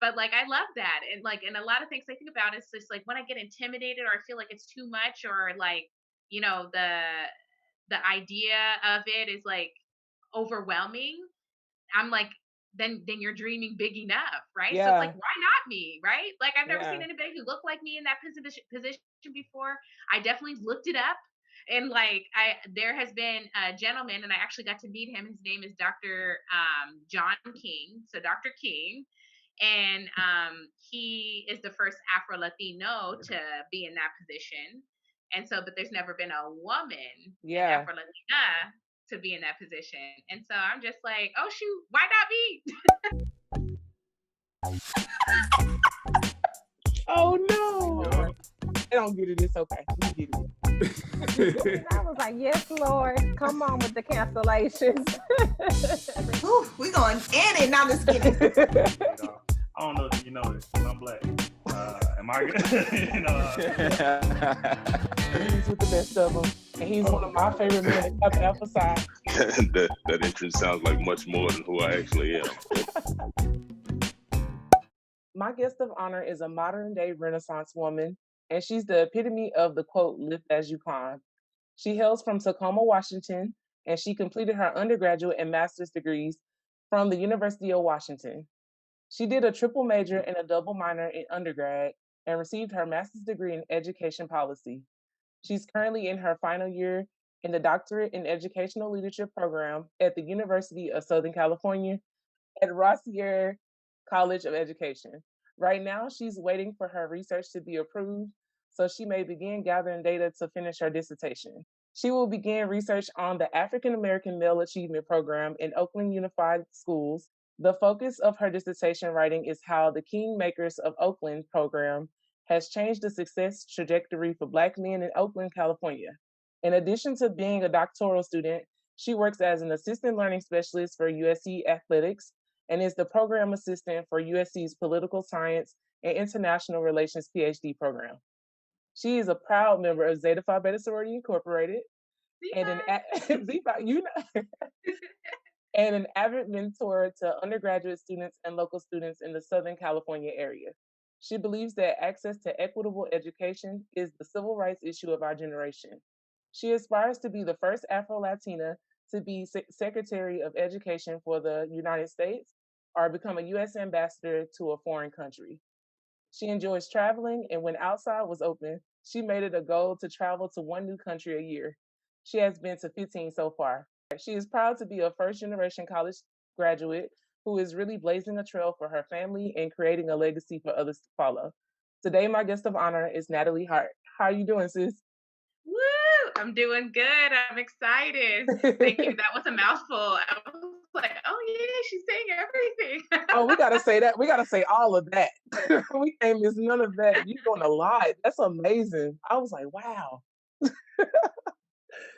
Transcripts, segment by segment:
But like I love that. And like and a lot of things I think about is just like when I get intimidated or I feel like it's too much or like, you know, the idea of it is like overwhelming. I'm like, then you're dreaming big enough, right? So it's like, Yeah, why not me, right? Like I've never seen yeah. anybody who looked like me in that position before. I definitely looked it up, and like I there has been a gentleman, and I actually got to meet him. His name is Dr. John King, so Dr. King, and he is the first Afro-Latino to be in that position. And so, but there's never been a woman, an Yeah. Afro-Latina, to be in that position. And so I'm just like, oh shoot, why not me? Oh no. Yup. They don't get it. It's okay. We get And I was like, yes, Lord, come on with the cancellations. Ooh, we going in it. Now let's get it. it. You know, I don't know if you know this, but I'm black. Am I good? You know, He's with the best of them. And he's one of my favorite men to have emphasized. that entrance sounds like much more than who I actually am. My guest of honor is a modern day Renaissance woman, and she's the epitome of the quote, lift as you climb. She hails from Tacoma, Washington, and she completed her undergraduate and master's degrees from the University of Washington. She did a triple major and a double minor in undergrad and received her master's degree in education policy. She's currently in her final year in the Doctorate in Educational Leadership program at the University of Southern California at Rossier College of Education. Right now, she's waiting for her research to be approved so she may begin gathering data to finish her dissertation. She will begin research on the African American Male Achievement Program in Oakland Unified Schools. The focus of her dissertation writing is how the Kingmakers of Oakland program has changed the success trajectory for Black men in Oakland, California. In addition to being a doctoral student, she works as an assistant learning specialist for USC Athletics and is the program assistant for USC's Political Science and International Relations Ph.D. program. She is a proud member of Zeta Phi Beta Sorority Incorporated and Zeta Phi, you know, and an avid mentor to undergraduate students and local students in the Southern California area. She believes that access to equitable education is the civil rights issue of our generation. She aspires to be the first Afro-Latina to be Secretary of Education for the United States or become a U.S. Ambassador to a foreign country. She enjoys traveling, and when outside was open, she made it a goal to travel to one new country a year. She has been to 15 so far. She is proud to be a first generation college graduate who is really blazing a trail for her family and creating a legacy for others to follow. Today, my guest of honor is Natalie Hart. How are you doing, sis? Woo! I'm doing good. I'm excited. Thank you. That was a mouthful. I was like, oh yeah, she's saying everything. Oh, we gotta say that. We gotta say all of that. We can't miss none of that. You're doing a lot. That's amazing. I was like, wow,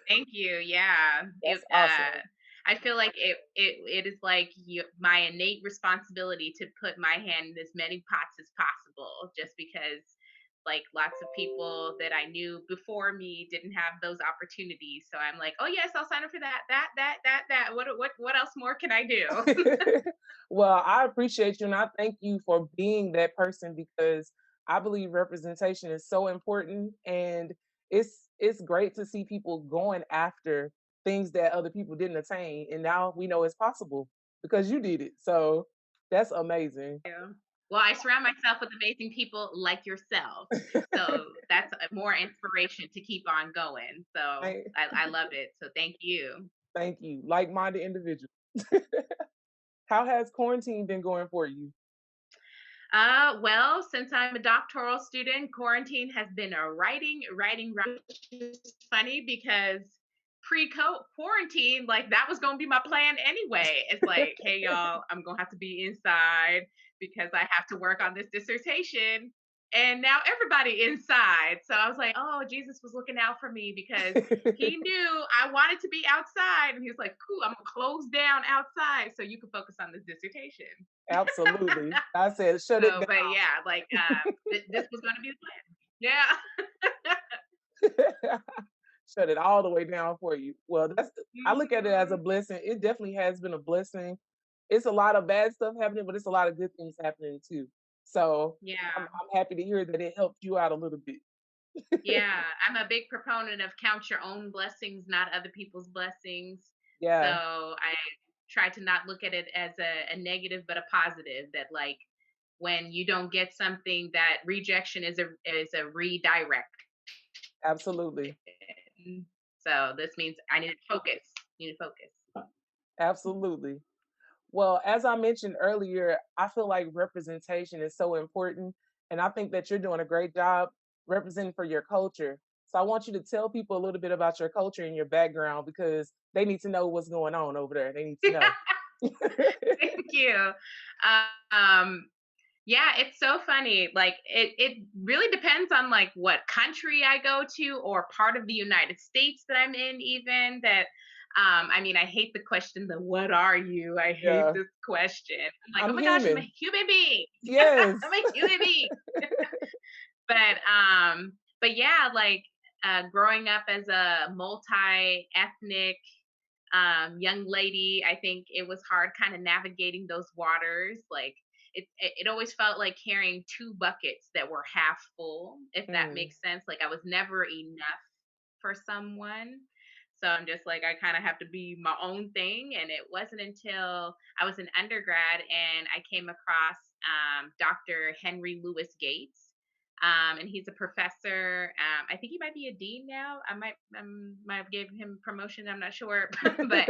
Thank you. Yeah. that's awesome. I feel like it is like my innate responsibility to put my hand in as many pots as possible, just because like lots of people that I knew before me didn't have those opportunities. So I'm like, oh yes, I'll sign up for that. What else more can I do? Well, I appreciate you and I thank you for being that person because I believe representation is so important and it's great to see people going after things that other people didn't attain and now we know it's possible because you did it. So that's amazing. Yeah. Well, I surround myself with amazing people like yourself. So that's more inspiration to keep on going. So I- I love it. So thank you. Thank you. Like-minded individual. How has quarantine been going for you? Well, since I'm a doctoral student, quarantine has been a writing, which is funny because pre-quarantine, like that was going to be my plan anyway. It's like, hey, y'all, I'm going to have to be inside because I have to work on this dissertation. And now everybody inside. So I was like, oh, Jesus was looking out for me because he knew I wanted to be outside. And he was like, cool, I'm going to close down outside so you can focus on this dissertation. Absolutely. I said, shut it So, but yeah, like this was going to be the plan. Yeah. down. Shut it all the way down for you. Well, I look at it as a Mhm. blessing. It definitely has been a blessing. it's a lot of bad stuff happening, but it's a lot of good things happening too. So Yeah. I'm happy to hear that it helped you out a little bit. Yeah, I'm a big proponent of count your own blessings, not other people's blessings. So Yeah, I try to not look at it as a negative, but a positive. That like when you don't get something, that rejection is a redirect. absolutely. So this means I need to focus. Need to focus. Absolutely. Well, as I mentioned earlier, I feel like representation is so important. And I think that you're doing a great job representing for your culture. So I want you to tell people a little bit about your culture and your background because they need to know what's going on over there. They need to know. Thank you. Um, Yeah, it's so funny. Like it really depends on like what country I go to or part of the United States that I'm in even that I mean I hate the question the what are you? I hate Yeah, this question. I'm like, "Oh I'm my gosh, I'm a human. human being." Yes. I'm a human being. But but yeah, like growing up as a multi-ethnic young lady, I think it was hard kind of navigating those waters. Like it always felt like carrying two buckets that were half full, if that Mm, makes sense. Like I was never enough for someone. So I'm just like, I kind of have to be my own thing. And it wasn't until I was an undergrad and I came across Dr. Henry Louis Gates. And he's a professor. I think he might be a dean now. Might have given him promotion. I'm not sure, but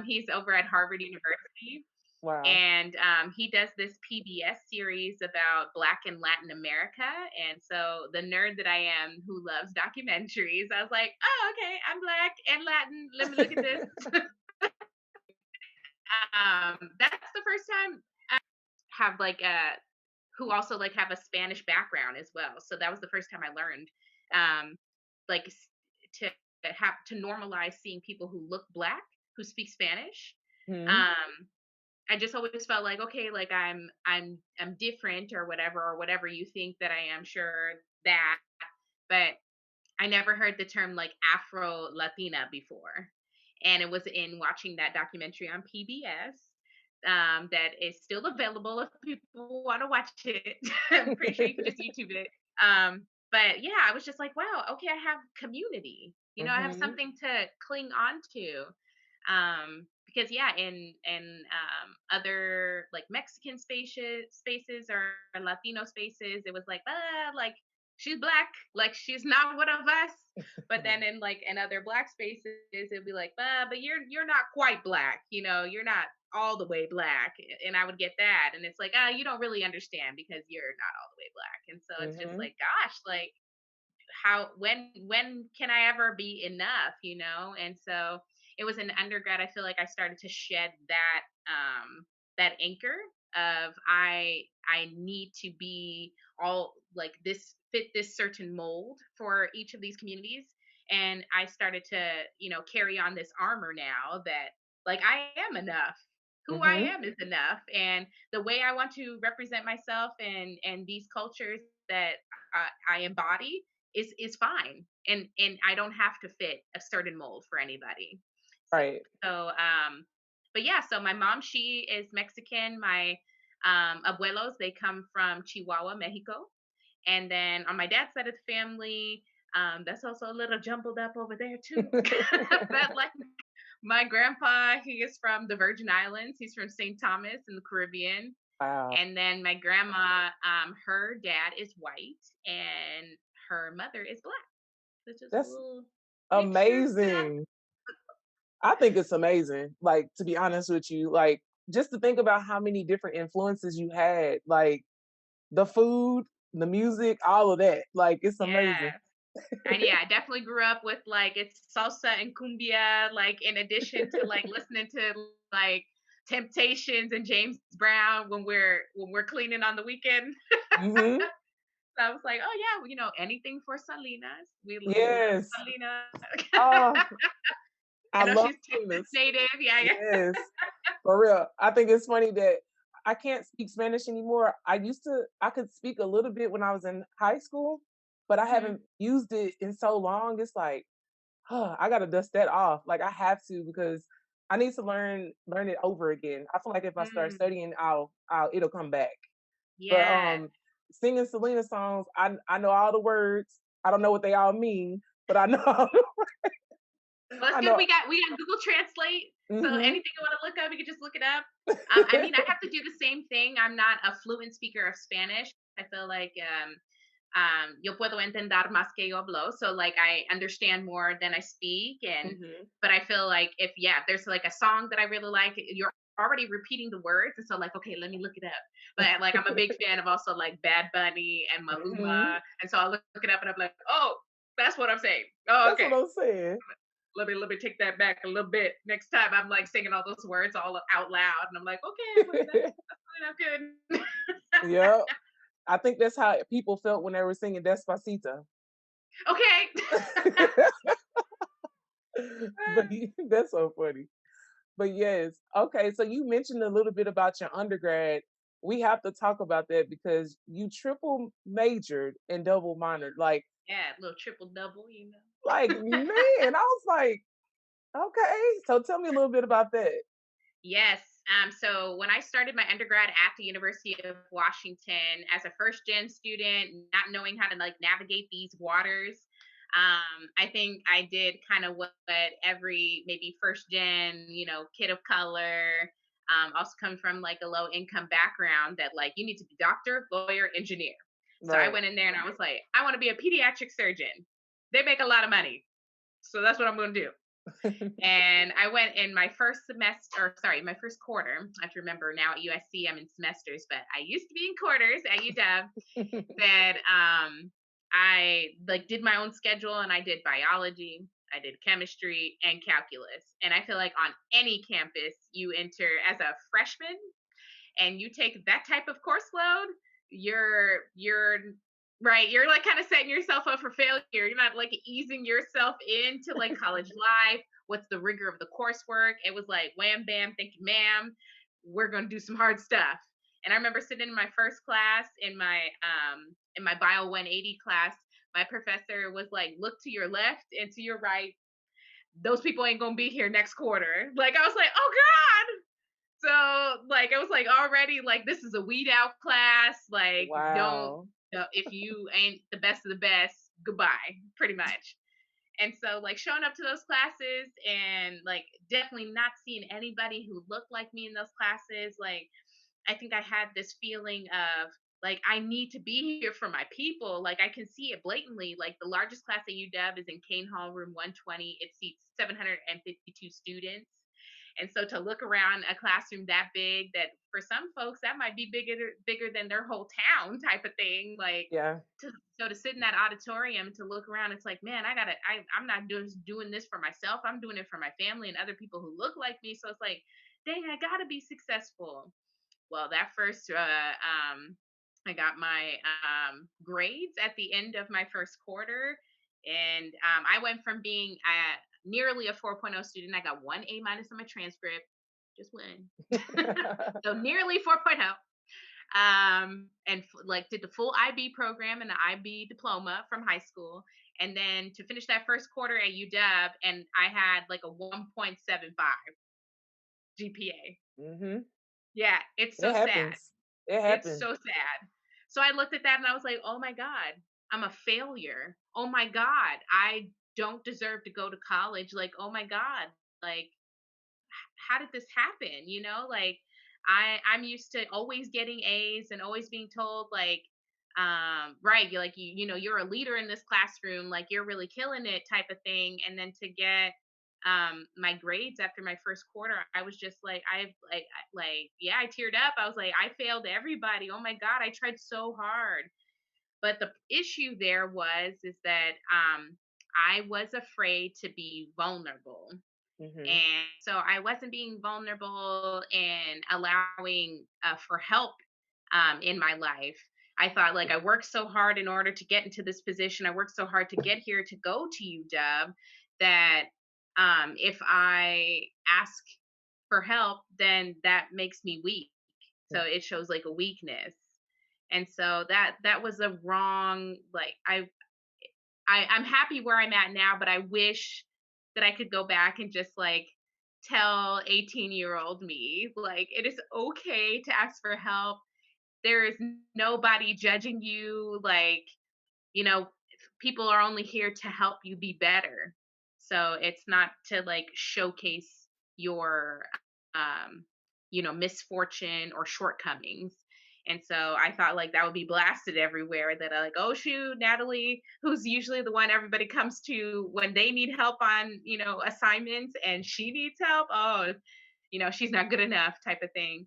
he's over at Harvard University, wow. and he does this PBS series about Black and Latin America. And so the nerd that I am, who loves documentaries, I was like, oh, okay, I'm Black and Latin. Let me look at this. That's the first time I have like a who also like have a Spanish background as well. So that was the first time I learned um, like to have to normalize seeing people who look Black who speak Spanish. Mhm. Um, I just always felt like okay, like I'm different or whatever you think that I am. Sure that, but I never heard the term like Afro-Latina before. And it was in watching that documentary on PBS that is still available if people want to watch it. I'm pretty sure you can just YouTube it. But yeah, I was just like, wow, okay, I have community. You know, I have Mhm. something to cling on to. Because yeah, other like Mexican spaces or Latino spaces, it was like she's Black, like she's not one of us. But then in other Black spaces, it'd be like, but you're not quite Black, you know, you're not all the way Black. And I would get that. And it's like, you don't really understand because you're not all the way Black. And so it's just Mhm. like, gosh, like how when can I ever be enough, you know? And so it was in undergrad, I feel like I started to shed that anchor of I need to be all like this, fit this certain mold for each of these communities. And I started to, you know, carry on this armor now that like I am enough. Who I Mhm. am is enough. And the way I want to represent myself and these cultures that I embody is fine. And I don't have to fit a certain mold for anybody. So Right. so but yeah, so my mom, she is Mexican. My abuelos, they come from Chihuahua, Mexico. And then on my dad's side of the family, that's also a little jumbled up over there too. But like my grandpa, he is from the Virgin Islands. He's from St. Thomas in the Caribbean. Wow. And then my grandma, her dad is white and her mother is Black. It's just a That's little mixture. amazing. I think it's amazing. Like, to be honest with you, like, just to think about how many different influences you had, like the food, the music, all of that. Like, it's amazing. Yes. And yeah, I definitely grew up with like it's salsa and cumbia, like in addition to like listening to like Temptations and James Brown when we're cleaning on the weekend. Mhm. So I was like, oh yeah, well, you know, anything for Salinas. We love Yes. Salina. Oh, I I know love she's Texas Salinas. native. Yeah, yeah. Yes. For real. I think it's funny that I can't speak Spanish anymore. I could speak a little bit when I was in high school, but I Mhm. haven't used it in so long. It's like, huh, I gotta dust that off. Like I have to because I need to learn it over again. I feel like if I start Mm, studying, it'll come back. But yeah. singing Selena songs, I know all the words. I don't know what they all mean, but I know Well, it's I good know. we got Google Translate, so Hmm. anything you wanna look up, you can just look it up. I mean, I have to do the same thing. I'm not a fluent speaker of Spanish. I feel like, yo puedo entender más que yo hablo, so, like, I understand more than I speak, and Hmm. but I feel like if there's, like, a song that I really like, you're already repeating the words, and so, like, "Okay, let me look it up." But, like, I'm a big fan of also, like, Bad Bunny and Hmm. Maluma, and so I look it up, and I'm like, "Oh, that's what I'm saying. Oh, That's what okay." I'm saying. Let me take that back a little bit. Next time I'm like singing all those words all out loud, and I'm like, okay, well, that's really not good. Yeah, I think that's how people felt when they were singing Despacito. Okay. But that's so funny. But yes, okay. So you mentioned a little bit about your undergrad. We have to talk about that because you triple majored and double minored. Yeah, a little triple double, you know. Man, I was like, okay. So tell me a little bit about that. Yes. So when I started my undergrad at the University of Washington as a first gen student, not knowing how to like navigate these waters, I think I did kind of what every maybe first gen, kid of color, also come from like a low income background that like you need to be doctor, lawyer, engineer. So I Right. went in there and I was like, I want to be a pediatric surgeon. They make a lot of money. So that's what I'm going to do. And I went in my first semester, or sorry, my first quarter. I have to remember now at USC, I'm in semesters, but I used to be in quarters at UW. That I like did my own schedule and I did biology, I did chemistry and calculus. And I feel like on any campus, you enter as a freshman and you take that type of course load, you're right. You're like kind of setting yourself up for failure. You're not like easing yourself into like college life. What's the rigor of the coursework? It was like wham bam, thank you, ma'am. We're gonna do some hard stuff. And I remember sitting in my first class in my bio 180 class. My professor was like, look to your left and to your right. Those people ain't gonna be here next quarter. Like I was like, oh god, so like I was like already like this is a weed out class. Like don't Wow. if you ain't the best of the best, goodbye, pretty much. And so like showing up to those classes and like definitely not seeing anybody who looked like me in those classes, like I think I had this feeling of like I need to be here for my people. Like I can see it blatantly. Like the largest class at UW is in Kane Hall Room 120. It seats 752 students. And so to look around a classroom that big, that for some folks that might be bigger than their whole town type of thing. Like Yeah. to sit in that auditorium to look around, it's like, man, I'm not doing this for myself. I'm doing it for my family and other people who look like me. So it's like, dang, I gotta be successful. Well, that first, I got my grades at the end of my first quarter, and I went from being nearly a 4.0 student. I got one A minus on my transcript, just one, so nearly 4.0. And like did the full IB program and the IB diploma from high school, and then to finish that first quarter at UW, and I had like a 1.75 GPA. Hmm. Yeah, it's It so sad. happens. It It's happens. so sad. So I looked at that and I was like, "Oh my god, I'm a failure. Oh my god, I don't deserve to go to college. Like, oh my god, like how did this happen? Like I'm used to always getting A's and always being told like right, you're like you're a leader in this classroom, like you're really killing it type of thing, and then to get my grades after my first quarter, I was just like yeah, I teared up. I was like, I failed everybody. Oh my god, I tried so hard. But the issue there is that I was afraid to be vulnerable, Hmm. and so I wasn't being vulnerable and allowing for help in my life. I thought like I worked so hard in order to get into this position. I worked so hard to get here to go to UW that if I ask for help, then that makes me weak. So it shows like a weakness. And so that was a wrong like I'm happy where I'm at now, but I wish that I could go back and just like tell 18-year-old me, like, it is okay to ask for help. There is nobody judging you. Like, you know, people are only here to help you be better. So it's not to like showcase your, um, misfortune or shortcomings. And so I thought like that would be blasted everywhere that I like, oh shoot, Natalie, who's usually the one everybody comes to when they need help on, assignments and she needs help. Oh, she's not good enough type of thing.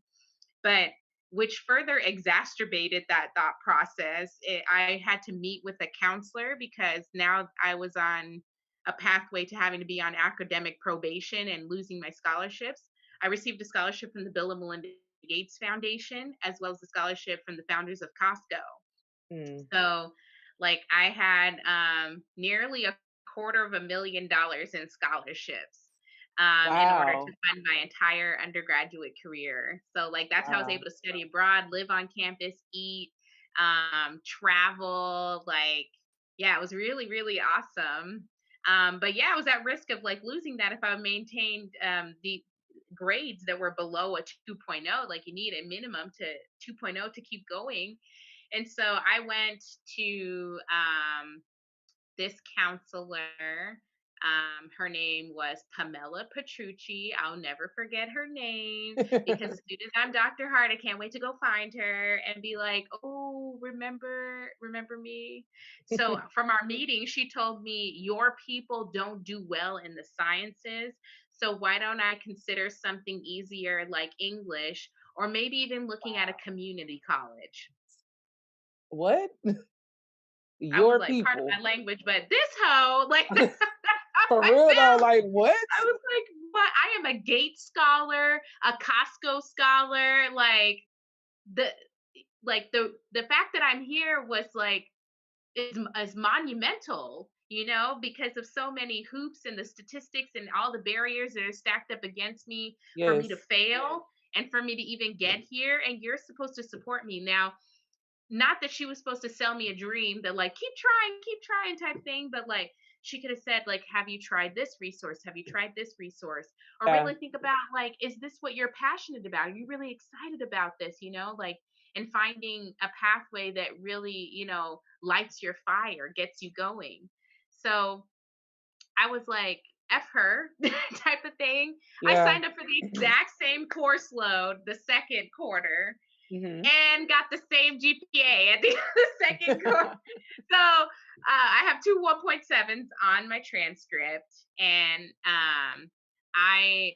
But which further exacerbated that thought process. I had to meet with a counselor because now I was on a pathway to having to be on academic probation and losing my scholarships. I received a scholarship from the Bill and Melinda Gates Foundation, as well as a scholarship from the founders of Costco. Mm. So, like, I had nearly $250,000 in scholarships in order to Wow. fund my entire undergraduate career. So, like, that's how I was Wow. able to study abroad, live on campus, eat, travel. Like, yeah, it was really, really awesome. But yeah, I was at risk of like losing that if I maintained the grades that were below a 2.0. Like, you need a minimum to 2.0 to keep going. And so I went to this counselor. Her name was Pamela Petrucci. I'll never forget her name because as soon as I'm Dr. Hart, I can't wait to go find her and be like, "Oh, remember me." So from our meeting, she told me, "Your people don't do well in the sciences, so why don't I consider something easier like English, or maybe even looking at a community college?" What? I was Your like, pardon people. my language, but this hoe, like, For I real though, felt, like what? I was like, what? I am a Gates scholar, a Costco scholar. The, the fact that I'm here was like, is monumental, because of so many hoops and the statistics and all the barriers that are stacked up against me for me to Yes. fail and for me to even get here. And you're supposed to support me now. Not that she was supposed to sell me a dream that like keep trying type thing, but like she could have said like, have you tried this resource, have you tried this resource, or Yeah. really think about like, is this what you're passionate about, are you really excited about this, like, and finding a pathway that really, lights your fire, gets you going. So I was like, F her type of thing. I Yeah. signed up for the exact same course load the second quarter Hmm. and got the same GPA at the end of the second quarter. So I have two 1.7s on my transcript, and I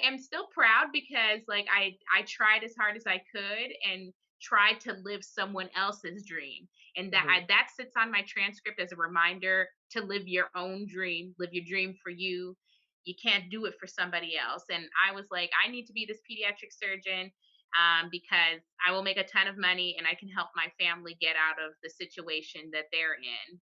am still proud because like I tried as hard as I could and tried to live someone else's dream, and that sits on my transcript as a reminder to live your own dream, live your dream for you. You can't do it for somebody else. And I was like, I need to be this pediatric surgeon because I will make a ton of money and I can help my family get out of the situation that they're in.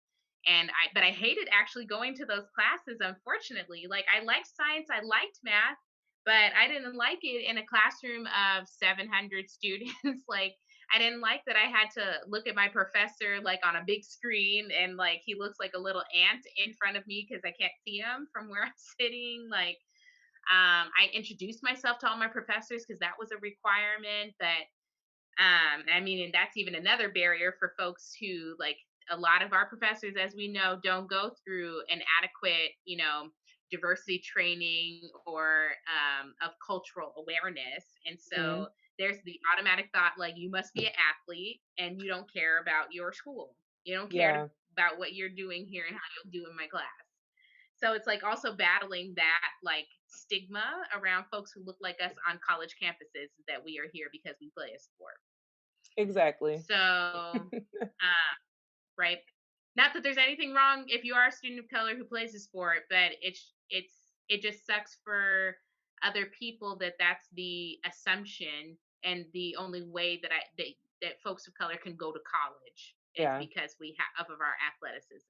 But I hated actually going to those classes, unfortunately. Like, I liked science, I liked math, but I didn't like it in a classroom of 700 students. Like, I didn't like that I had to look at my professor like on a big screen and like he looks like a little ant in front of me because I can't see him from where I'm sitting. Like, I introduced myself to all my professors because that was a requirement. But I mean, and that's even another barrier for folks who like a lot of our professors, as we know, don't go through an adequate, diversity training or of cultural awareness. And Hmm. so there's the automatic thought like you must be an athlete and you don't care about your school. You don't care Yeah. about what you're doing here and how you'll do in my class. So it's like also battling that like stigma around folks who look like us on college campuses that we are here because we play a sport. Exactly. So, right. Not that there's anything wrong if you are a student of color who plays a sport, but it just sucks for other people that that's the assumption and the only way that folks of color can go to college is Yeah. because we have of our athleticism.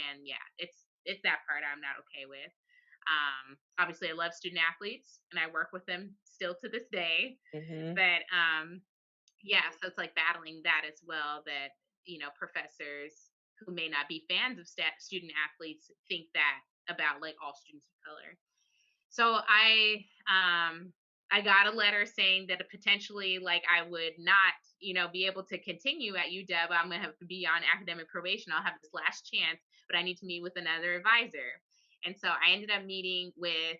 And yeah, it's that part I'm not okay with. Obviously, I love student athletes and I work with them still to this day. Hmm. But yeah, so it's like battling that as well. That professors who may not be fans of student athletes think that about like all students of color. So I got a letter saying that potentially like I would not, be able to continue at UW. I'm gonna have to be on academic probation. I'll have this last chance, but I need to meet with another advisor. And so I ended up meeting with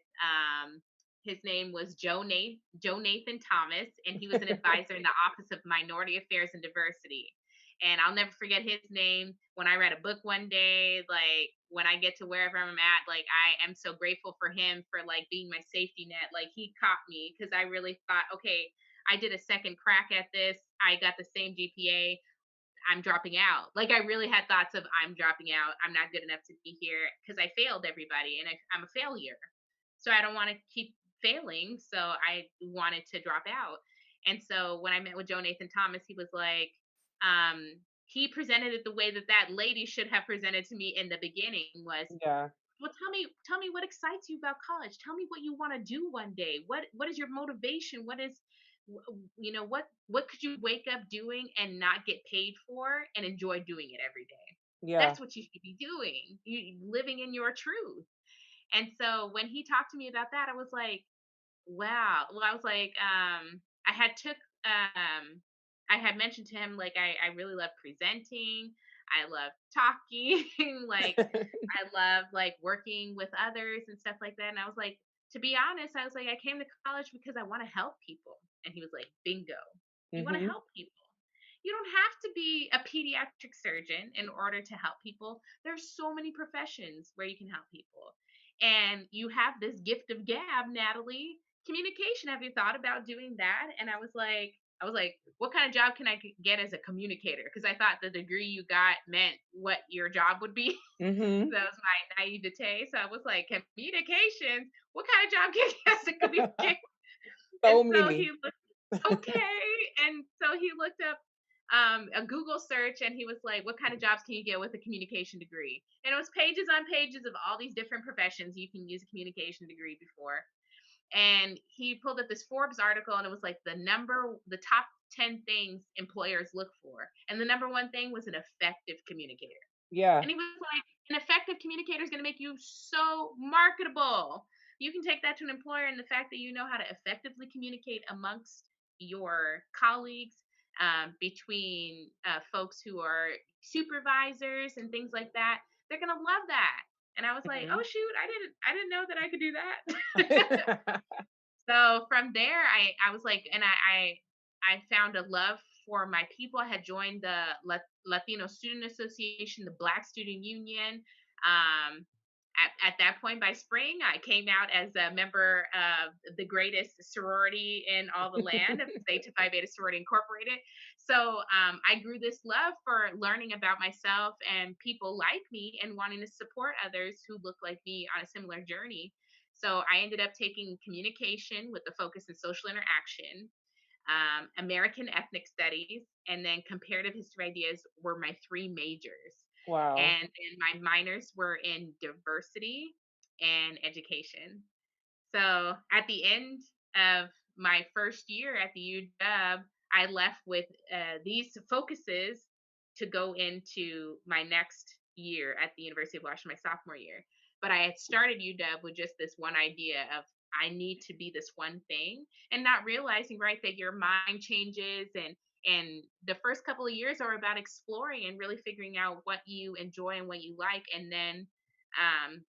his name was Joe Nathan Thomas, and he was an advisor in the Office of Minority Affairs and Diversity. And I'll never forget his name. When I read a book one day, like when I get to wherever I'm at, like I am so grateful for him for like being my safety net. Like he caught me because I really thought, okay, I did a second crack at this. I got the same GPA. I'm dropping out. Like I really had thoughts of I'm dropping out. I'm not good enough to be here because I failed everybody and I'm a failure. So I don't want to keep failing. So I wanted to drop out. And so when I met with Joe Nathan Thomas, he was like, he presented it the way that that lady should have presented to me in the beginning was, Yeah. well, tell me what excites you about college. Tell me what you want to do one day. What is your motivation? What is what could you wake up doing and not get paid for and enjoy doing it every day? Yeah. That's what you should be doing. You living in your truth. And so when he talked to me about that, I was like, wow. Well, I was like, I had mentioned to him like I really love presenting. I love talking. Like I love like working with others and stuff like that. And I was like, to be honest, I was like, I came to college because I want to help people. And he was like, bingo. You want to Mhm. help people. You don't have to be a pediatric surgeon in order to help people. There's so many professions where you can help people. And you have this gift of gab, Natalie. Communication. Have you thought about doing that? And I was like, what kind of job can I get as a communicator? Because I thought the degree you got meant what your job would be. Mhm. That was my naivete. So I was like, communications. What kind of job can you get as a communicator? And So so many. he looked okay, and so he looked up a Google search, and he was like, "What kind of jobs can you get with a communication degree?" And it was pages on pages of all these different professions you can use a communication degree before. And he pulled up this Forbes article, and it was like the top 10 things employers look for, and the number one thing was an effective communicator. Yeah. And he was like, an effective communicator is going to make you so marketable. You can take that to an employer, and the fact that you know how to effectively communicate amongst your colleagues, between folks who are supervisors and things like that, they're going to love that. And I was like, oh Mhm. shoot, I didn't know that I could do that. So from there, I was like, and I found a love for my people. I had joined the Latino Student Association, the Black Student Union. Um, at that point, by spring, I came out as a member of the greatest sorority in all the land, of Zeta Phi Beta Sorority Incorporated. So I grew this love for learning about myself and people like me and wanting to support others who look like me on a similar journey. So I ended up taking communication with the focus in social interaction, American ethnic studies, and then comparative history ideas were my three majors. Wow. And then my minors were in diversity and education. So at the end of my first year at the UW, I left with these focuses to go into my next year at the University of Washington, my sophomore year. But I had started UW with just this one idea of I need to be this one thing, and not realizing right that your mind changes, and the first couple of years are about exploring and really figuring out what you enjoy and what you like, and then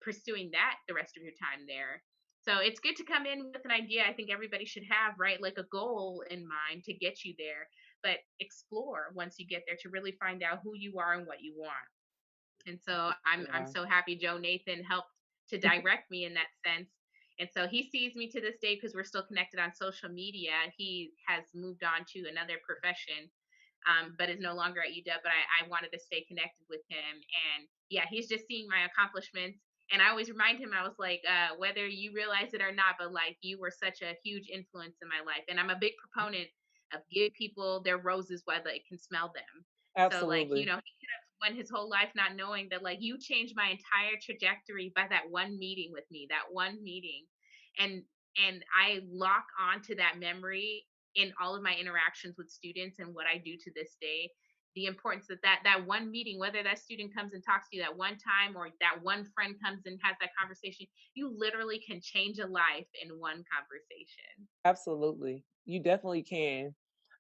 pursuing that the rest of your time there. So it's good to come in with an idea. I think everybody should have, right? Like a goal in mind to get you there, but explore once you get there to really find out who you are and what you want. And so I'm Yeah. so happy Joe Nathan helped to direct me in that sense. And so he sees me to this day because we're still connected on social media. He has moved on to another profession, but is no longer at UW. But I wanted to stay connected with him. And yeah, he's just seeing my accomplishments. And I always remind him, I was like, whether you realize it or not, but like you were such a huge influence in my life. And I'm a big proponent of give people their roses while they can smell them. So like, Absolutely. he could have went his whole life not knowing that like you changed my entire trajectory by that one meeting with me, that one meeting. And I lock on to that memory in all of my interactions with students and what I do to this day the importance that one meeting, whether that student comes and talks to you that one time or that one friend comes and has that conversation, you literally can change a life in one conversation. Absolutely. You definitely can.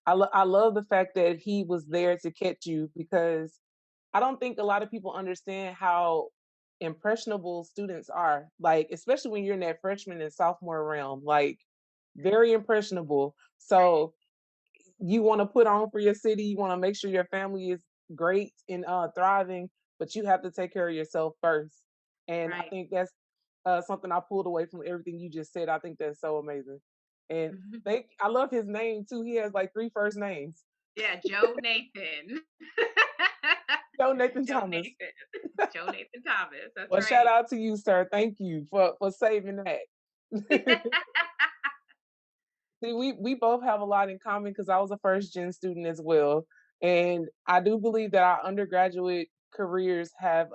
I love the fact that he was there to catch you because I don't think a lot of people understand how impressionable students are. Like, especially when you're in that freshman and sophomore realm, like very impressionable. Right. So you want to put on for your city, you want to make sure your family is great and thriving, but you have to take care of yourself first. And I Right. think that's something I pulled away from everything you just said. I think that's so amazing. And I love his name too. He has like three first names. Yeah, Joe Nathan. Joe Nathan Joe Thomas. Nathan. Joe Nathan Thomas. That's Well, shout right. out to you, sir. Thank you for saving that. See, we both have a lot in common because I was a first gen student as well, and I do believe that our undergraduate careers have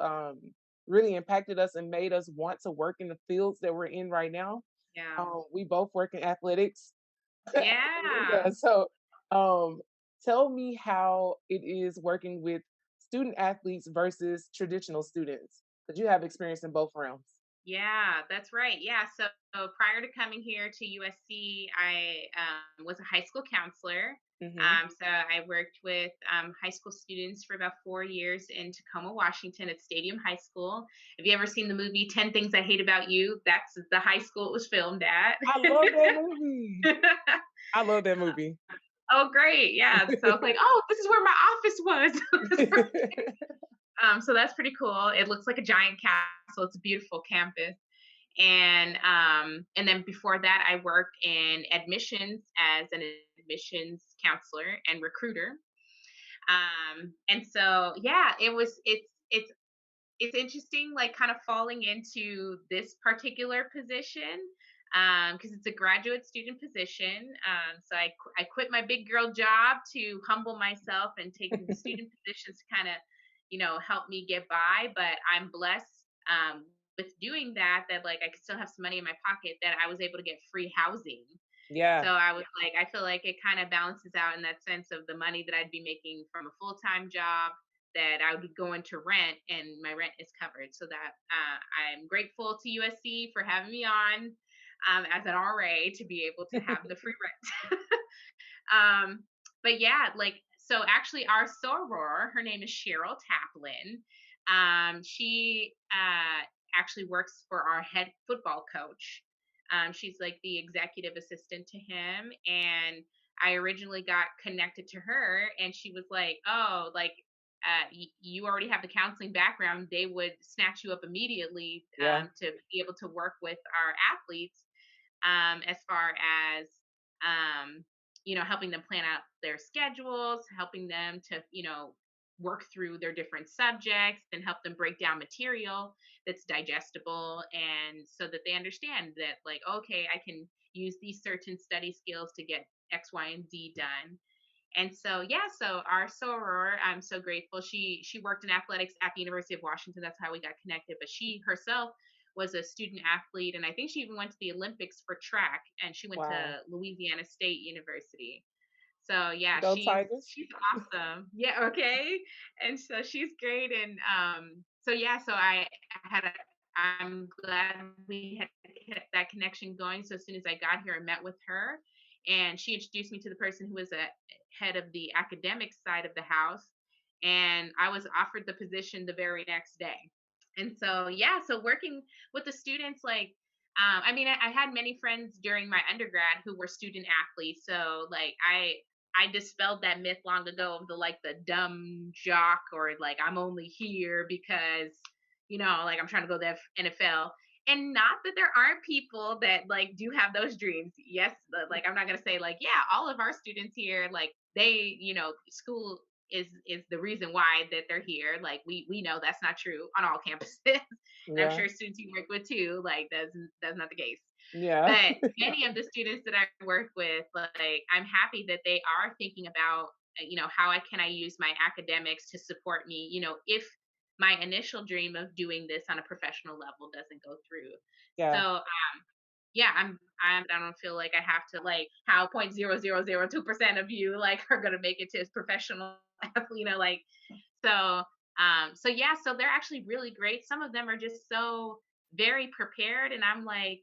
really impacted us and made us want to work in the fields that we're in right now. Yeah. We both work in athletics. Yeah. Yeah, so um, tell me how it is working with student athletes versus traditional students, because you have experience in both realms. Yeah, that's right. Yeah. So prior to coming here to USC, I was a high school counselor. Hmm. So I worked with high school students for about 4 years in Tacoma, Washington at Stadium High School. Have you ever seen the movie 10 Things I Hate About You? That's the high school it was filmed at. I love that movie. I love that movie. Oh, great. Yeah. So I was like, oh, this is where my office was. So that's pretty cool. It looks like a giant castle. It's a beautiful campus. And then before that, I worked in admissions as an admissions counselor and recruiter. And so yeah, it's interesting, like kind of falling into this particular position because it's a graduate student position. So I quit my big girl job to humble myself and take the student positions to kind of, help me get by. But I'm blessed with doing that, that like I could still have some money in my pocket, that I was able to get free housing. So Yeah, I was like, I feel like it kind of balances out in that sense of the money that I'd be making from a full time job that I would go into rent, and my rent is covered. So that I'm grateful to USC for having me on as an RA to be able to have the free rent. um, but yeah, like, so actually our soror, her name is Cheryl Taplin. She actually works for our head football coach. She's like the executive assistant to him. And I originally got connected to her, and she was like, oh, like, you already have the counseling background. They would snatch you up immediately yeah, to be able to work with our athletes as far as um, helping them plan out their schedules, helping them to, work through their different subjects and help them break down material that's digestible, and so that they understand that, like, okay, I can use these certain study skills to get X, Y, and Z done. And so yeah, so our soror, I'm so grateful. She worked in athletics at the University of Washington. That's how we got connected. But she herself was a student athlete, and I think she even went to the Olympics for track. And she went wow. to Louisiana State University. So yeah, Go Tigers. she's awesome. Yeah, okay. And so she's great. And so yeah, so had a I'm glad we had that connection going. So as soon as I got here, I met with her, and she introduced me to the person who was a head of the academic side of the house, and I was offered the position the very next day. And so yeah, so working with the students, like, I mean, I had many friends during my undergrad who were student athletes. So like I dispelled that myth long ago of the, like, the dumb jock, or like I'm only here because, like I'm trying to go to the NFL. And not that there aren't people that like do have those dreams. Yes, like I'm not gonna say like, yeah, all of our students here, like they, school is the reason why that they're here. Like we know that's not true on all campuses. And I'm Yeah, sure students you work with too, like that's not the case. yeah, But many of the students that I work with, like, I'm happy that they are thinking about, how can I use my academics to support me, if my initial dream of doing this on a professional level doesn't go through. yeah. So yeah, I don't feel like I have to like how 0.0002% of you like are gonna make it to as professional athlete, like so so yeah, so they're actually really great. Some of them are just so very prepared, and I'm like,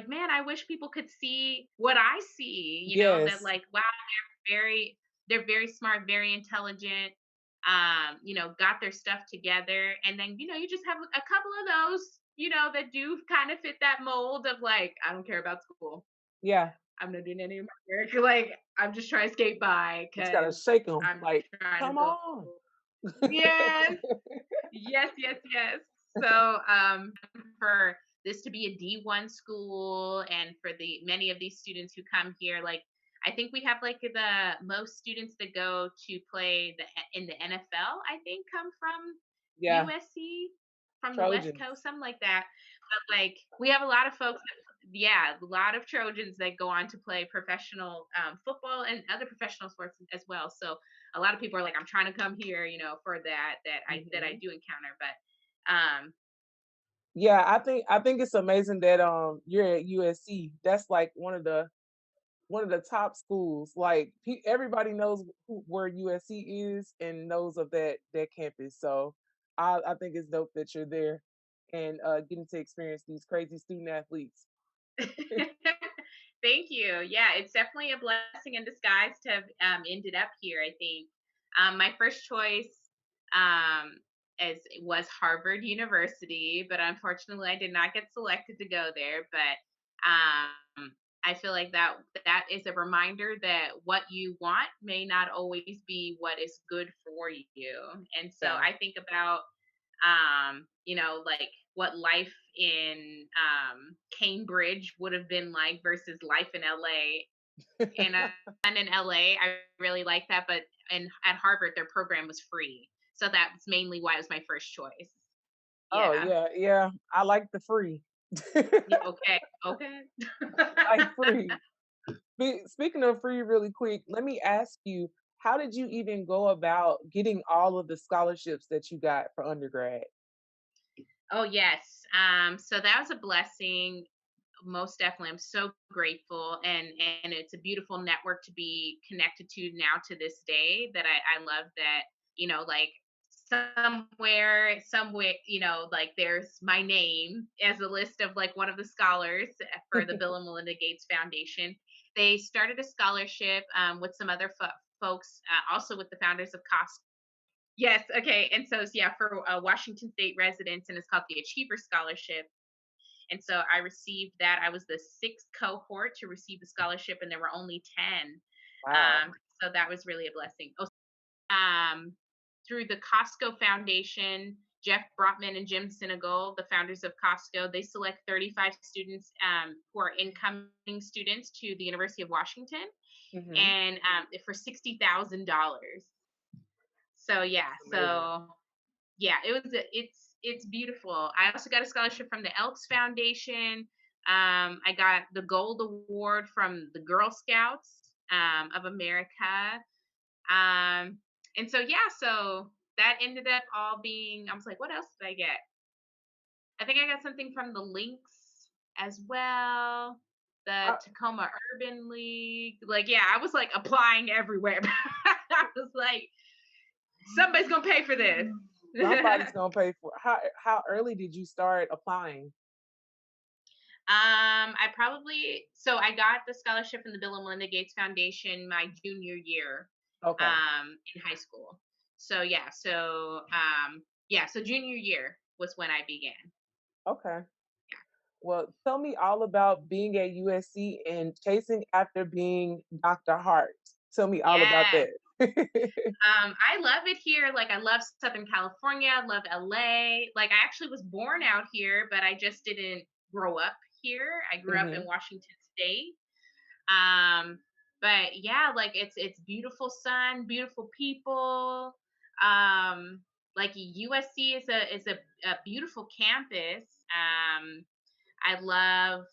man, I wish people could see what I see, that Yes. like, wow, they're very smart, very intelligent, got their stuff together. And then, you just have a couple of those, that do kind of fit that mold of like, I don't care about school. Yeah. I'm not doing any of my work. Like, I'm just trying to skate by Just gotta because shake them. I'm Like, trying to come go. on. Yes, yes, yes, yes. So, for this to be a D1 school, and for the many of these students who come here, like I think we have like the most students that go to play in the NFL. I think come from Yeah. USC, from the West Trojans. Coast, something like that. But like we have a lot of folks. Yeah, a lot of Trojans that go on to play professional football and other professional sports as well. So a lot of people are like, I'm trying to come here, for that I Mhm. do encounter. But Yeah, I think it's amazing that you're at USC. That's like one of the top schools. Like everybody knows where USC is and knows of that campus. So I think it's dope that you're there and getting to experience these crazy student athletes. thank you. Yeah, it's definitely a blessing in disguise to have ended up here. I think my first choice um, was Harvard University, but unfortunately, I did not get selected to go there. But I feel like that is a reminder that what you want may not always be what is good for you. And so Yeah. I think about like what life in Cambridge would have been like versus life in LA. And in LA, I really like that, but at Harvard, their program was free, so that's mainly why it was my first choice. Oh Yeah. yeah, yeah. I like the free. Yeah. Okay. Okay. Like free. Speaking of free, really quick, let me ask you, how did you even go about getting all of the scholarships that you got for undergrad? Oh yes. So that was a blessing. Most definitely, I'm so grateful, and it's a beautiful network to be connected to now to this day. That I love that, like somewhere, like there's my name as a list of like one of the scholars for the Bill and Melinda Gates Foundation. They started a scholarship with some other folks, also with the founders of Costco. Yes, okay, and so yeah, for Washington State residents, and it's called the Achiever Scholarship. And so I received that. I was the sixth cohort to receive the scholarship, and there were only 10. Wow. So that was really a blessing. Oh, um, through the Costco Foundation, Jeff Brotman and Jim Sinegal, the founders of Costco, they select 35 students who are incoming students to the University of Washington, Hmm. and for $60,000. So yeah, That's amazing. so yeah, it's beautiful. I also got a scholarship from the Elks Foundation. I got the Gold Award from the Girl Scouts of America. Um, and so yeah, so that ended up all being. I was like, what else did I get? I think I got something from the Lynx as well. The I, Tacoma Urban League. Like, yeah, I was like applying everywhere. I was like, somebody's gonna pay for this. somebody's gonna pay for it. How early did you start applying? I got the scholarship from the Bill and Melinda Gates Foundation my junior year Okay. in high school. So yeah, so junior year was when I began. Okay. Well, tell me all about being at USC and chasing after being Dr. Hart. Tell me all about Yeah. that. I love it here. Like I love Southern California, I love LA. Like I actually was born out here, but I just didn't grow up here. I grew up in Hmm. Washington State. Um, but yeah, like it's beautiful sun, beautiful people. Um, like USC is a beautiful campus. I love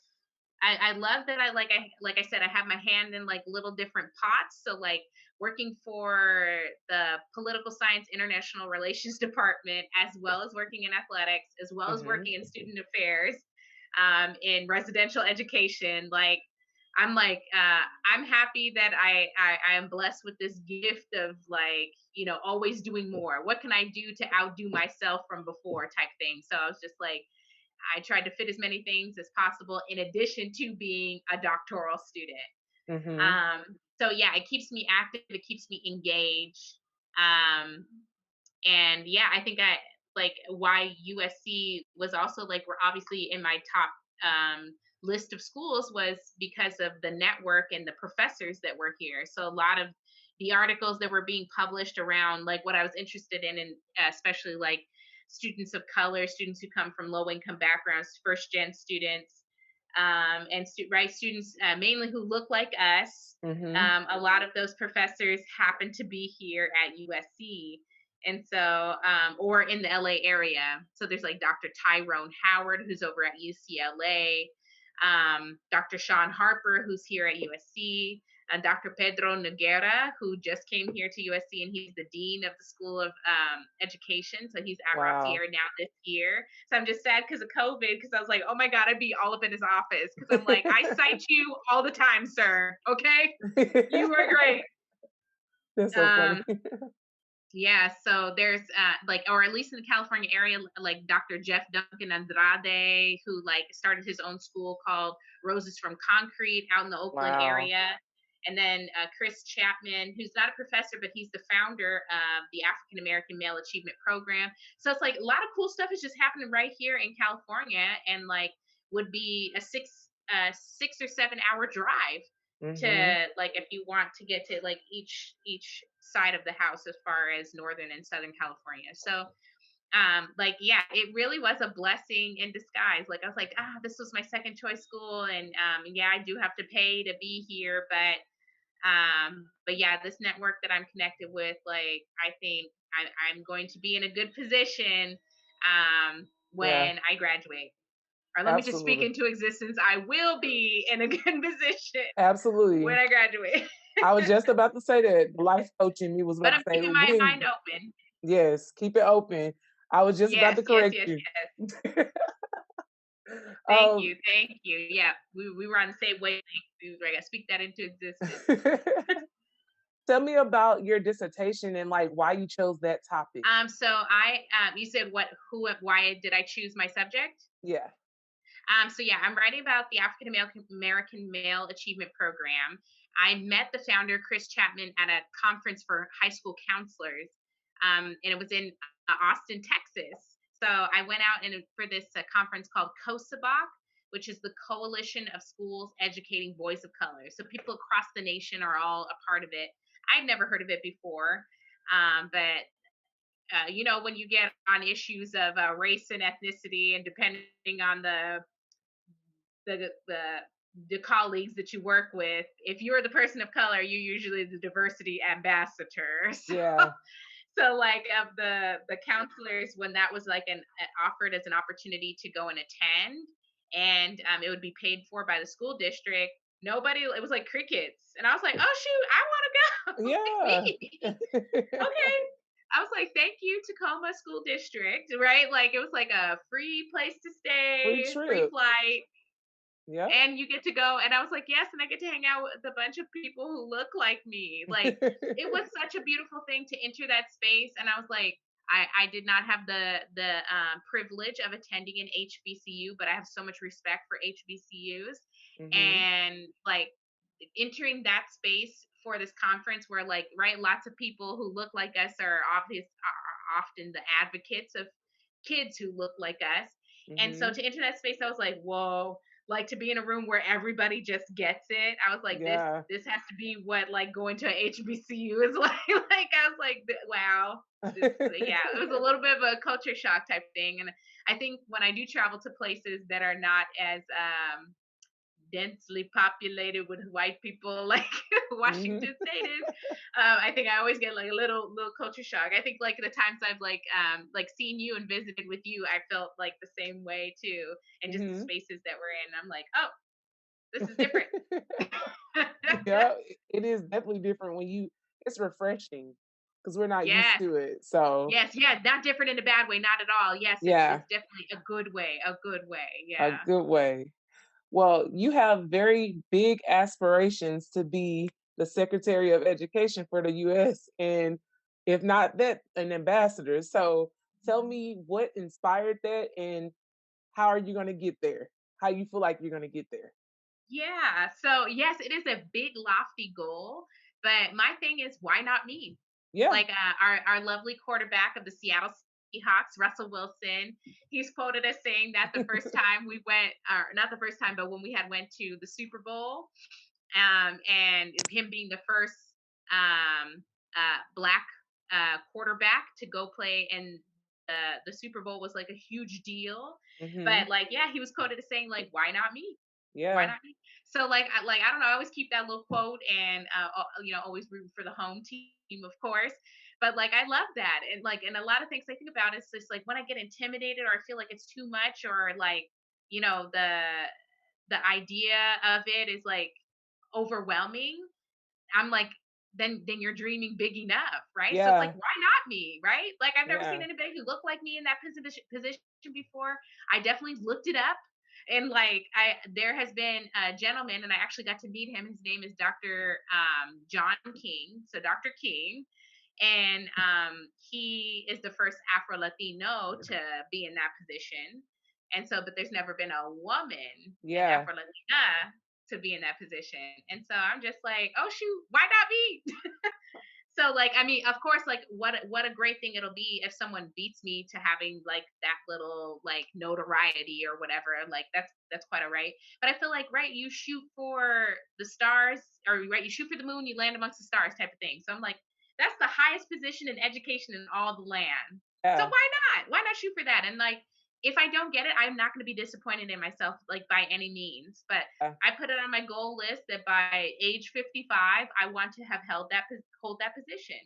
I love that I said I have my hand in like little different pots. So like working for the political science international relations department, as well as working in athletics, as well as Hmm. working in student affairs. in residential education. Like, I'm happy that I am blessed with this gift of, like, always doing more. What can I do to outdo myself from before type thing. So I was just like, I tried to fit as many things as possible in addition to being a doctoral student. Mm-hmm. So yeah, it keeps me active. It keeps me engaged. Um, and yeah, I think I like why USC was also like, we're obviously in my top list of schools was because of the network and the professors that were here. So a lot of the articles that were being published around like what I was interested in, and especially like students of color, students who come from low income backgrounds, first gen students, and students mainly who look like us. Mm-hmm. A lot of those professors happen to be here at USC. And so, or in the LA area. So there's like Dr. Tyrone Howard, who's over at UCLA, Dr. Sean Harper, who's here at USC, and Dr. Pedro Noguera, who just came here to USC, and he's the dean of the School of Education. So he's at Wow. Rossier now this year. So I'm just sad because of COVID, because I was like, oh my God, I'd be all up in his office. Because I'm like, I cite you all the time, sir. Okay? You are great. That's so funny. Yeah, so there's like, or at least in the California area, like Dr. Jeff Duncan Andrade, who like started his own school called Roses from Concrete out in the Oakland Wow. area. And then Chris Chapman, who's not a professor, but he's the founder of the African American Male Achievement Program. So it's like a lot of cool stuff is just happening right here in California, and like would be a 6 or 7 hour drive Mm-hmm. to, like, if you want to get to like each side of the house as far as northern and southern California. So like, yeah, it really was a blessing in disguise. Like, I was like, this was my second choice school, and yeah, I do have to pay to be here, but yeah, this network that I'm connected with, like, I think I'm going to be in a good position Yeah, when I graduate. Or let me just speak absolutely. into existence. I will be in a good position when Absolutely. I graduate. I was just about to say that. Life coaching me was But about to I'm say keeping my when. mind open. Yes, keep it open. I was just about Yes, to yes, correct yes, you. yes. Thank um, you, thank you. Yeah, we were on the same wavelength. We were like, I speak that into existence. tell me about your dissertation and like why you chose that topic. So you said why did I choose my subject? Yeah. So yeah, I'm writing about the African American Male Achievement Program. I met the founder, Chris Chapman, at a conference for high school counselors, and it was in Austin, Texas. So I went out for this conference called COSABOC, which is the Coalition of Schools Educating Boys of Color. So people across the nation are all a part of it. I'd never heard of it before, but when you get on issues of race and ethnicity, and depending on the colleagues that you work with, if you're the person of color, you're usually the diversity ambassador. Yeah. So like, of the counselors, when that was like offered as an opportunity to go and attend, and it would be paid for by the school district, nobody, it was like crickets, and I was like, oh shoot, I want to go. Like, Yeah. me. Okay. I was like, thank you, Tacoma School District, right? Like, it was like a free place to Free stay, free trip. flight, Yep. and you get to go. And I was like, yes, and I get to hang out with a bunch of people who look like me. Like, it was such a beautiful thing to enter that space. And I was like, I did not have the privilege of attending an HBCU, but I have so much respect for HBCUs. hmm And like, entering that space for this conference, where, like, right, lots of people who look like us are often the advocates of kids who look like us. And so hmm to enter that space, I was like, whoa, like, to be in a room where everybody just gets it. I was like, this Yeah. this has to be what, like, going to a HBCU is like. Like, I was like, wow. Yeah, it was a little bit of a culture shock type thing. And I think when I do travel to places that are not as densely populated with white people, like hmm Washington State is, I think I always get like a little culture shock. I think like the times I've like seen you and visited with you, I felt like the same way too, and just the hmm spaces that we're in. I'm like, oh, this is different. yeah, it is definitely different when you. It's refreshing. because we're not used Yes. to it. So Yes. Yeah. Not different in a bad way. Not at all. Yes. yeah, It's definitely a good way. A good way. a Yeah. good way. Well, you have very big aspirations to be the Secretary of Education for the US, and if not that, an ambassador. So tell me what inspired that and how are you going to get there? How you feel like you're going to get there? Yeah. So yes, it is a big lofty goal, but my thing is, why not me? Yeah. Like our lovely quarterback of the Seattle Seahawks, Russell Wilson, he's quoted as saying that the first time we went, or not the first time, but when we had went to the Super Bowl, and him being the first um, black quarterback to go play in the Super Bowl was like a huge deal. Mhm. But like, yeah, he was quoted as saying like, "Why not me? Why Yeah. not me?" So like I don't know. I always keep that little quote, and always root for the home team, of course. But like, I love that, and like, and a lot of things I think about is just like when I get intimidated or I feel like it's too much, or like, you know, the idea of it is like overwhelming. I'm like, then you're dreaming big enough, right? So it's like, Yeah. why not me, right? Like I've never seen Yeah. anybody who looked like me in that position before. I definitely looked it up, and like I there has been a gentleman, and I actually got to meet him. His name is Dr. John King, so Dr. King, and he is the first Afro-Latino to be in that position. And so, but there's never been a woman, an Yeah. Afro-Latina, to be in that position. And so I'm just like, oh shoot, why not me? So like, I mean, of course, like what a great thing it'll be if someone beats me to having like that little like notoriety or whatever. Like that's quite all right. But I feel like, right, you shoot for the stars, or right, you shoot for the moon, you land amongst the stars type of thing. So I'm like, that's the highest position in education in all the land. So Yeah. why not? Why not shoot for that? And like, if I don't get it, I'm not going to be disappointed in myself, like by any means. But Yeah. I put it on my goal list that by age 55, I want to have hold that position.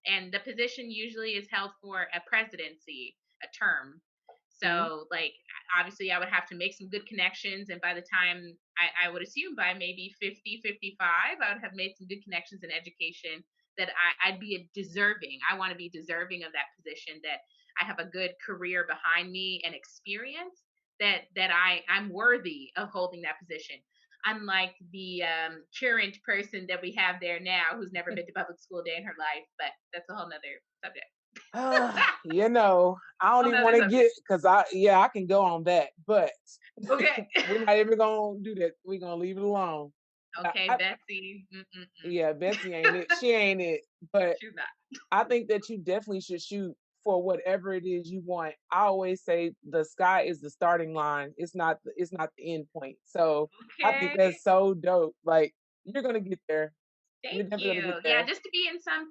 And the position usually is held for a presidency, a term. Mhm. So, like, obviously, I would have to make some good connections. And by the time I would assume by maybe 50, 55, I would have made some good connections in education that I'd be deserving. I want to be deserving of that position, that I have a good career behind me and experience, I'm worthy of holding that position. Unlike the current person that we have there now, who's never been to public school a day in her life, but that's a whole nother subject. You know, I don't Whole even nother want to subject. get because I can go on that, but Okay. we're not even gonna do that. We're gonna leave it alone. Okay, Betsy. Mm-mm-mm. Yeah, Betsy ain't it. She ain't it. But She's not. I think that you definitely should shoot for whatever it is you want. I always say the sky is the starting line. It's not the end point. So I think Okay. that's so dope. Like you're gonna get there. You're Thank definitely gonna you. get Yeah, there. just to be in some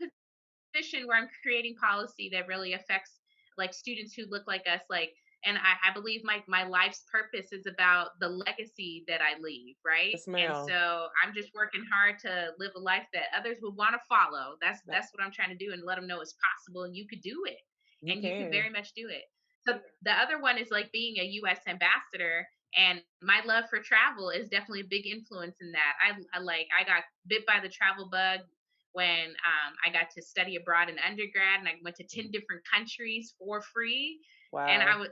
position where I'm creating policy that really affects like students who look like us, like, and I believe my life's purpose is about the legacy that I leave, right? Yes, And ma'am. so I'm just working hard to live a life that others would want to follow. Yeah, That's what I'm trying to do, and let them know it's possible and you could do it. you And you could can. very much do it. So the other one is like being a US ambassador, and my love for travel is definitely a big influence in that. I got bit by the travel bug when I got to study abroad in undergrad, and I went to 10 different countries for free. And Wow.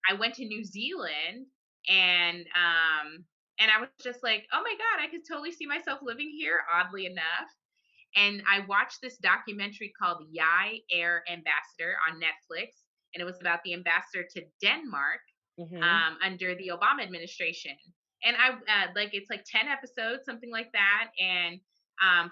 I went to New Zealand, and I was just like, oh my God, I could totally see myself living here, oddly enough. And I watched this documentary called Yai Air Ambassador on Netflix, and it was about the ambassador to Denmark Hmm. under the Obama administration. And I like, it's like 10 episodes, something like that, and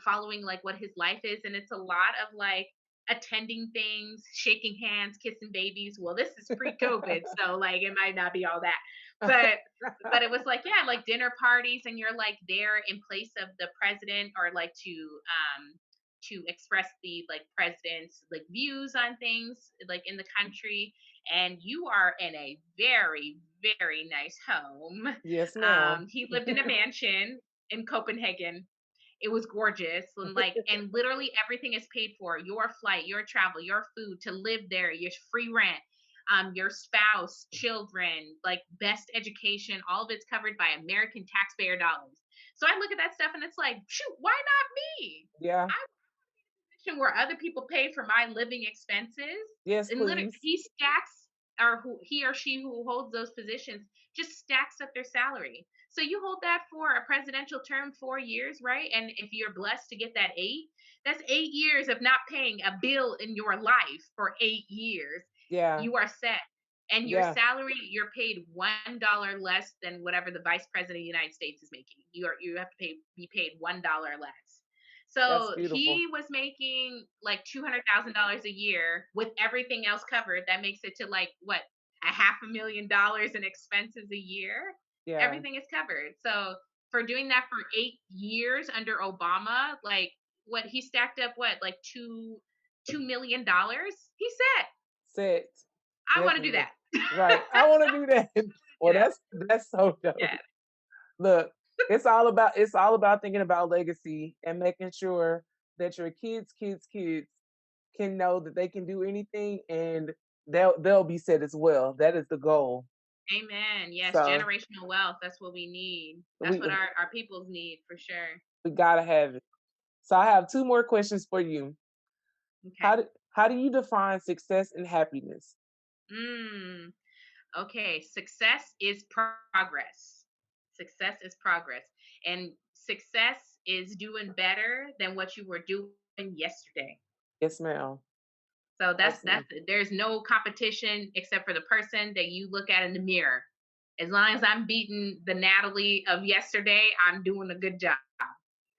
following like what his life is, and it's a lot of like attending things, shaking hands, kissing babies. Well, this is pre-COVID, so like it might not be all that, but it was like, yeah, like dinner parties, and you're like there in place of the president, or like to express the like president's like views on things like in the country, and you are in a very, very nice home. Yes, ma'am. He lived in a mansion in Copenhagen. It was gorgeous, and like, and literally everything is paid for: your flight, your travel, your food, to live there, your free rent, your spouse, children, like best education, all of it's covered by American taxpayer dollars. So I look at that stuff and it's like, shoot, why not me? Yeah. I where other people pay for my living expenses. Yes, And literally, please. he stacks, or he or she who holds those positions just stacks up their salary. So you hold that for a presidential term, 4 years, right? And if you're blessed to get that 8, that's 8 years of not paying a bill in your life for 8 years. Yeah. You are set. And your Yeah. salary, you're paid $1 less than whatever the vice president of the United States is making. You have to be paid $1 less. That's So beautiful. he was making like $200,000 a year with everything else covered. That makes it to like what, $500,000 in expenses a year. Yeah. Everything is covered. So for doing that for 8 years under Obama, like what he stacked up, what like $2 million. He said, Set. "I want to do Definitely. that." Right. I want to do that. Well, Yeah, that's so dope. yeah. Look, it's all about thinking about legacy and making sure that your kids can know that they can do anything and they'll be set as well. That is the goal. Amen. Yes, So generational wealth. That's what we need. That's we what our peoples need for sure. we gotta have it. So I have two more questions for you. Okay. How do you define success and happiness? Mm. Okay. Success is progress. Success is progress. And success is doing better than what you were doing yesterday. Yes, ma'am. So that's Absolutely. there's no competition except for the person that you look at in the mirror. As long as I'm beating the Natalie of yesterday, I'm doing a good job.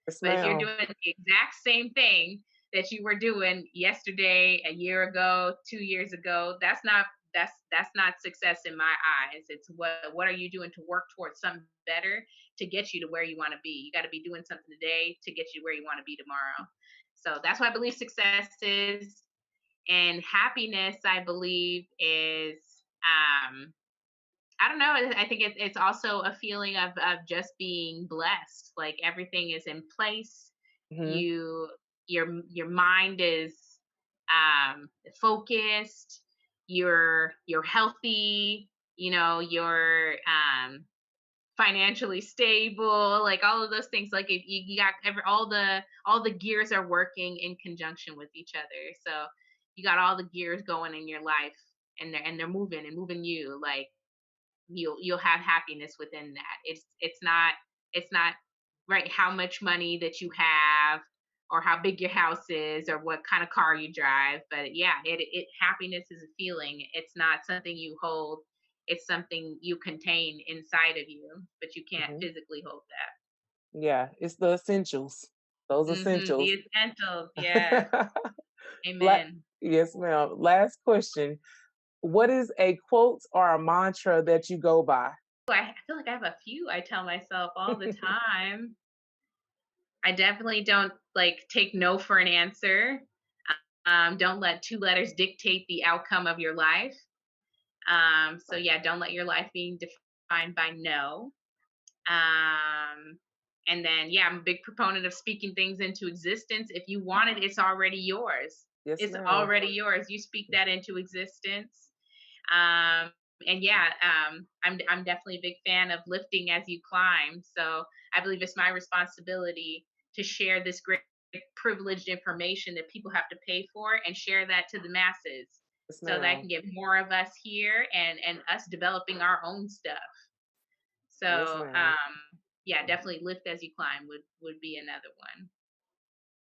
Yes, But if you're ma'am. doing the exact same thing that you were doing yesterday, a year ago, 2 years ago, that's not success in my eyes. It's what are you doing to work towards something better to get you to where you want to be. You got to be doing something today to get you where you want to be tomorrow. So that's what I believe success is. And happiness, I believe, is I don't know. I think it's also a feeling of just being blessed. Like everything is in place. Hmm. You your mind is focused. You're healthy. You're financially stable. Like all of those things. Like if you got all the gears are working in conjunction with each other. So you got all the gears going in your life, and they're moving and moving you. Like you'll have happiness within that. It's not right how much money that you have or how big your house is or what kind of car you drive, but yeah, it happiness is a feeling. It's not something you hold. It's something you contain inside of you, but you can't Hmm. physically hold Yeah, it's the essentials. Those that. The essentials. essentials. Yes. La- Amen. yes, ma'am. Last question. What is a quote or a mantra that you go by? I feel like I have a few I tell myself all the time. I definitely don't like take no for an answer. Don't let two letters dictate the outcome of your life. So yeah, don't let your life be defined by no. Um, and then yeah, I'm a big proponent of speaking things into existence. If you want it, it's already yours. Yes, It's ma'am. already yours. You speak that into existence. Um, and yeah, I'm definitely a big fan of lifting as you climb. So I believe it's my responsibility to share this great privileged information that people have to pay for and share that to the masses Yes, so that I ma'am. can get more of us here and us developing our own stuff. Yes, So ma'am. yeah, definitely lift as you climb would be another one.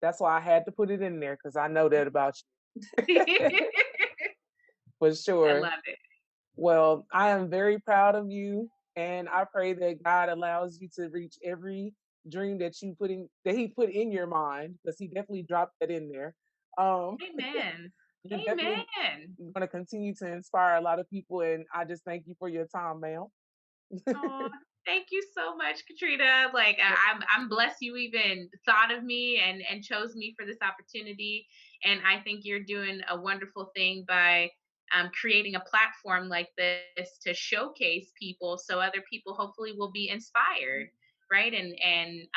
That's why I had to put it in there because I know that about you for I sure. love it. Well, I am very proud of you, and I pray that God allows you to reach every dream that He put in your mind, because He definitely dropped that in there. Um, Amen. you're definitely Amen. going to continue to inspire a lot of people, and I just thank you for your time, ma'am. Oh, thank you so much, Katrina. Like I'm blessed you even thought of me and chose me for this opportunity. And I think you're doing a wonderful thing by creating a platform like this to showcase people, so other people hopefully will be inspired, right? And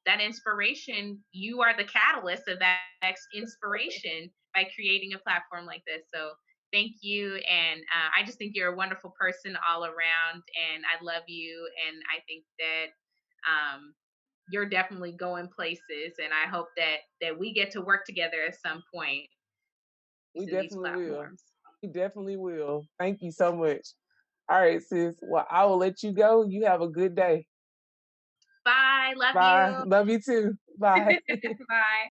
that inspiration, you are the catalyst of that next inspiration by creating a platform like this. So thank you. And I just think you're a wonderful person all around, and I love you. And I think that you're definitely going places, and I hope that we get to work together at some point We using these definitely will. platforms. We definitely will. Thank you so much. All right, sis. Well, I will let you go. You have a good day. Bye. Love Bye. you. Love you too. Bye. Bye.